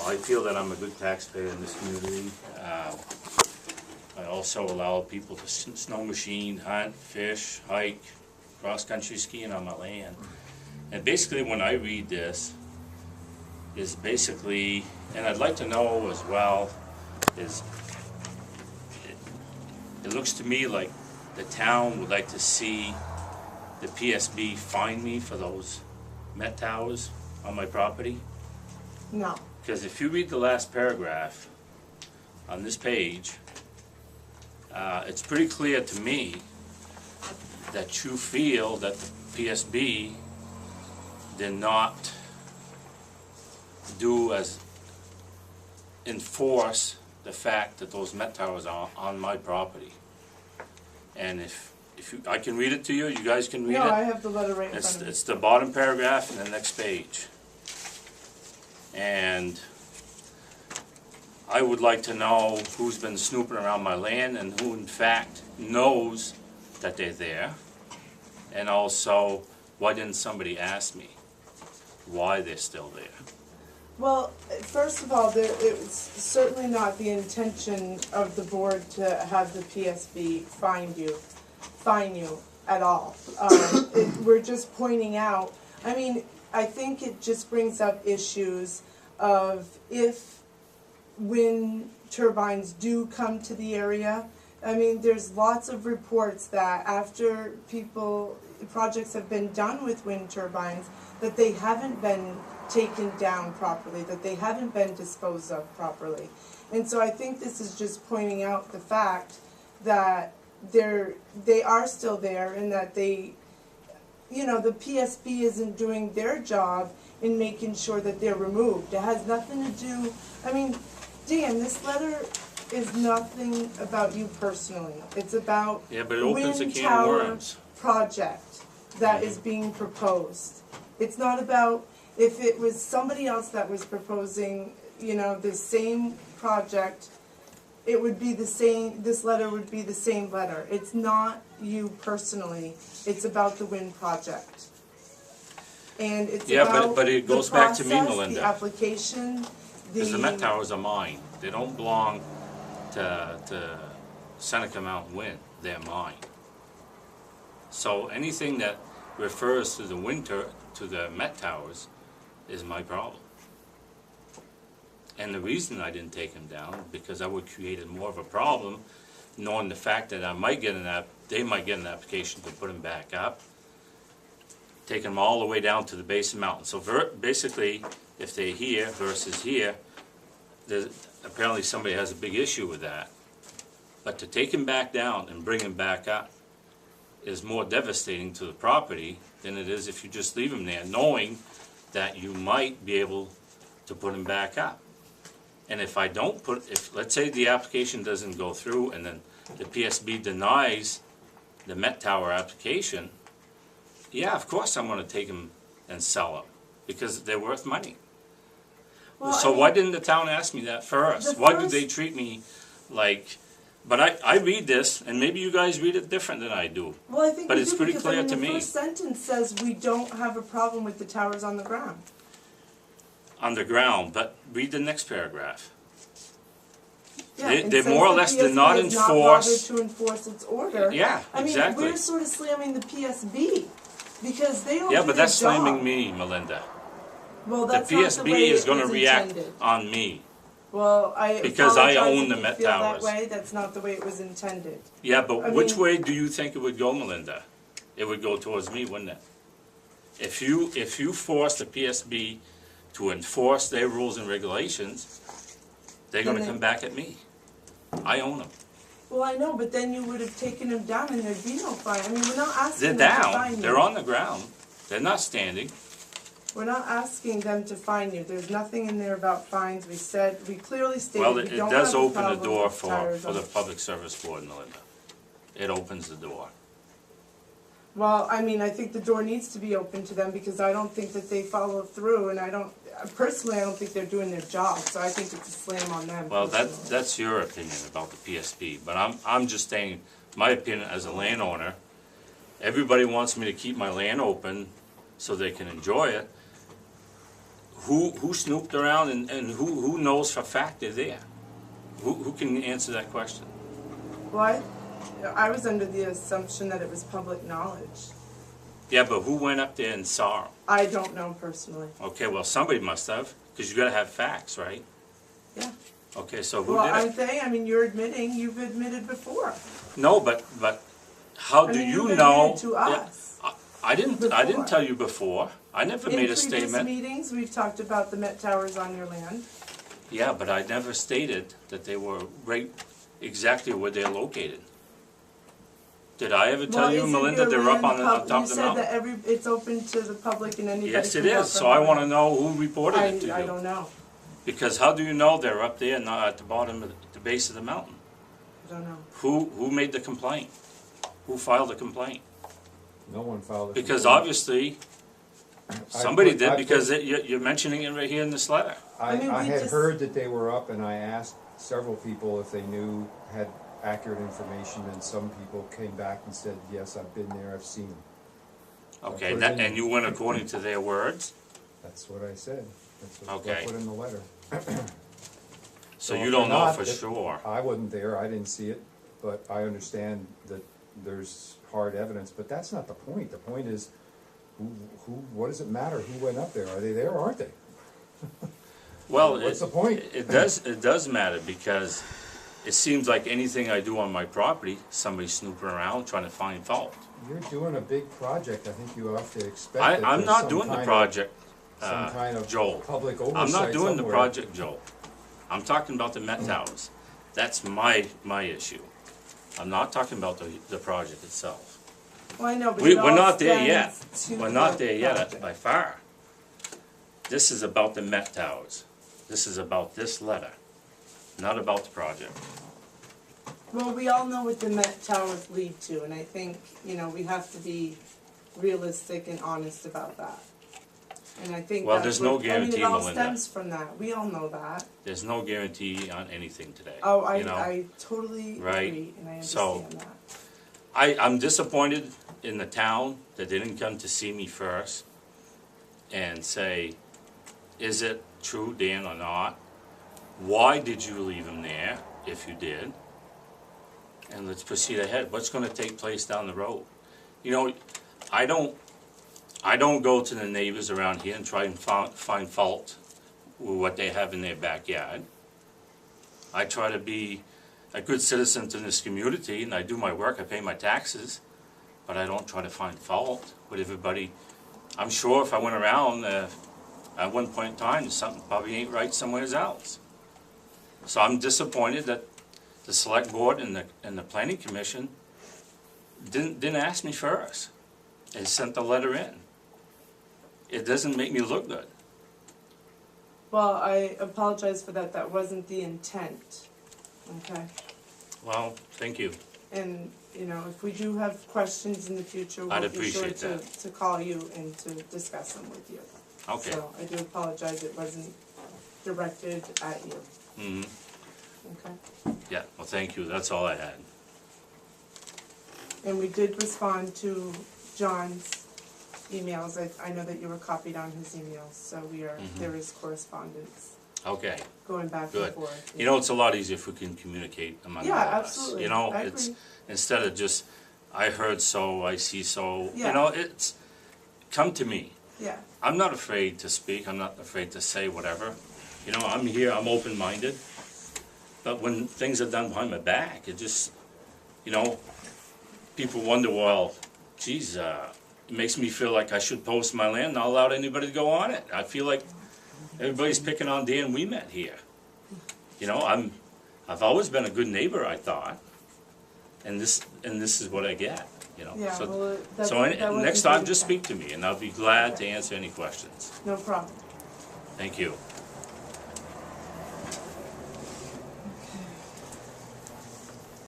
I feel that I'm a good taxpayer in this community. I also allow people to snow machine, hunt, fish, hike, cross-country skiing on my land. And basically when I read this, is basically, and I'd like to know as well, is it looks to me like the town would like to see the PSB fine me for those Met towers on my property. No. Because if you read the last paragraph on this page, it's pretty clear to me that you feel that the PSB did not enforce the fact that those Met towers are on my property. And if I can read it to you, you guys can read it? No, I have the letter right in front of me. It's the bottom paragraph in the next page. And I would like to know who's been snooping around my land and who in fact knows that they're there. And also, why didn't somebody ask me why they're still there? Well, first of all, it was certainly not the intention of the board to have the PSB fine you at all. We're just pointing out, I mean, I think it just brings up issues of if wind turbines do come to the area. I mean, there's lots of reports that after projects have been done with wind turbines, that they haven't been taken down properly, that they haven't been disposed of properly. And so I think this is just pointing out the fact that they are still there, and that the PSB isn't doing their job in making sure that they're removed. It has nothing to do, I mean, Dan, this letter is nothing about you personally. It's about yeah, but it opens a wind can of tower worms. Project that is being proposed. It's not about, if it was somebody else that was proposing, the same project, it would be the same, this letter would be the same letter. It's not you personally, it's about the wind project. And it's about but it goes the back to me, process, Melinda. the application, Because the Met towers are mine. They don't belong to Seneca Mountain Wind. They're mine. So anything that refers to the Met towers is my problem. And the reason I didn't take them down, because I would create more of a problem, knowing the fact that they might get an application to put them back up, taking them all the way down to the base of the mountain. So basically, if they're here versus here, apparently somebody has a big issue with that. But to take them back down and bring them back up is more devastating to the property than it is if you just leave them there, knowing that you might be able to put them back up. And if I don't if let's say the application doesn't go through and then the PSB denies the Met Tower application, yeah, of course I'm going to take them and sell them because they're worth money. Well, so why didn't the town ask me that first? Why did they treat me like... But I read this, and maybe you guys read it different than I do. Well, I think but it's pretty clear to me. The first sentence says we don't have a problem with the towers on the ground. On the ground, but read the next paragraph. Yeah, they more or less did not enforce... not bothered to enforce its order. Yeah, exactly. I mean, we're sort of slamming the PSB because they don't Yeah, do but that's their job. slamming me, Melinda. Well, that's the PSB not the way is it going to was react intended. on me. Well, because I apologize own if the you Met feel towers. That way, that's not the way it was intended. Yeah, but I which mean, way do you think it would go, Melinda? It would go towards me, wouldn't it? If you force the PSB to enforce their rules and regulations, they're going to come back at me. I own them. Well, I know, but then you would have taken them down and there'd be no fine. I mean, we're not asking They're them to down. fine you. They're on the ground. They're not standing. We're not asking them to fine you. There's nothing in there about fines. We clearly stated Well, we it don't does have a open the problem door with tires for on the Public Service Board, Melinda. It opens the door. Well, I mean, I think the door needs to be open to them because I don't think that they follow through, and personally, I don't think they're doing their job, so I think it's a slam on them. Well, personally. that's your opinion about the PSB, but I'm just saying my opinion as a landowner. Everybody wants me to keep my land open so they can enjoy it. who snooped around and who knows for a fact they're there? Who can answer that question? Well, I was under the assumption that it was public knowledge. Yeah, but who went up there and saw them? I don't know personally. Okay, well, somebody must have, because you gotta have facts, right? Yeah. Okay, so who Well, did I'm it? saying, I mean, you've admitted before. No, but how I do mean, you you've know? admitted to Yeah, us. I didn't Before. tell you before. I never made a In previous statement. meetings, we've talked about the Met Towers on your land. Yeah, but I never stated that they were right exactly where they're located. Did I ever tell you, isn't Melinda, your they're up land on top of the You said mountain? that it's open to the public and anybody Yes, it can walk is, so I around. wanna know who reported it to you. I don't know. Because how do you know they're up there, not at the bottom of the base of the mountain? I don't know. Who made the complaint? Who filed the complaint? No one filed it. Because obviously, somebody did, because you're mentioning it right here in this letter. I mean, I we had just- heard that they were up, and I asked several people if they knew, had accurate information, and some people came back and said, yes, I've been there, I've seen them. Okay, put it that, in. and you went according to their words? That's what I said. That's what Okay. I put in the letter. So if you don't they're know not, for if- sure? I wasn't there, I didn't see it, but I understand that there's hard evidence, but that's not the point. The point is, what does it matter who went up there? Are they there or aren't they? Well, What's the point? It does matter, because it seems like anything I do on my property, somebody's snooping around trying to find fault. You're doing a big project, I think you have to expect that I'm there's not some doing the kind of- project, some kind of Joel. public oversight I'm not doing the somewhere. project, Joel. I'm talking about the Met Towers. That's my issue. I'm not talking about the project itself. Well, I know, but We're not there stands yet. to We're not the there yet project. by far. This is about the Met Towers. This is about this letter, not about the project. Well, we all know what the Met Towers lead to, and I think, we have to be realistic and honest about that. And I think Well, that's there's no what- guarantee, it all Melinda. stems from that, we all know that. There's no guarantee on anything today. Oh, you know? I totally Right. agree, and I So- understand that. I'm disappointed in the town that they didn't come to see me first and say, is it true, Dan, or not? Why did you leave him there, if you did? And let's proceed ahead. What's gonna take place down the road? I don't go to the neighbors around here and try and find fault with what they have in their backyard. I try to be a good citizen to this community, and I do my work, I pay my taxes, but I don't try to find fault with everybody. I'm sure if I went around, at one point in time, something probably ain't right somewhere else. So I'm disappointed that the select board and the planning commission didn't ask me first. They sent the letter in. It doesn't make me look good. Well, I apologize for that, that wasn't the intent, okay? Well, thank you. And, if we do have questions in the future, I'd we'll be sure appreciate to call you and to discuss them with you. Okay. So I do apologize, it wasn't directed at you, Mhm. okay? Yeah, well, thank you. That's all I had. And we did respond to John's emails, I know that you were copied on his emails, so there is correspondence Okay, going back and good. forth. It's a lot easier if we can communicate among all of Yeah, us. absolutely. I It's, agree. instead of just, I heard so, I see so, Yeah. it's, come to me. Yeah, I'm not afraid to speak, I'm not afraid to say whatever. I'm here, I'm open-minded. But when things are done behind my back, it just, people wonder, well, geez, it makes me feel like I should post my land, not allow anybody to go on it. I feel like everybody's picking on Dan Ouimette here. I've always been a good neighbor, I thought. And this is what I get, yeah, So- well, that's, So that wasn't next the time, just intent. speak to me, and I'll be glad to answer any questions. No problem. Thank you.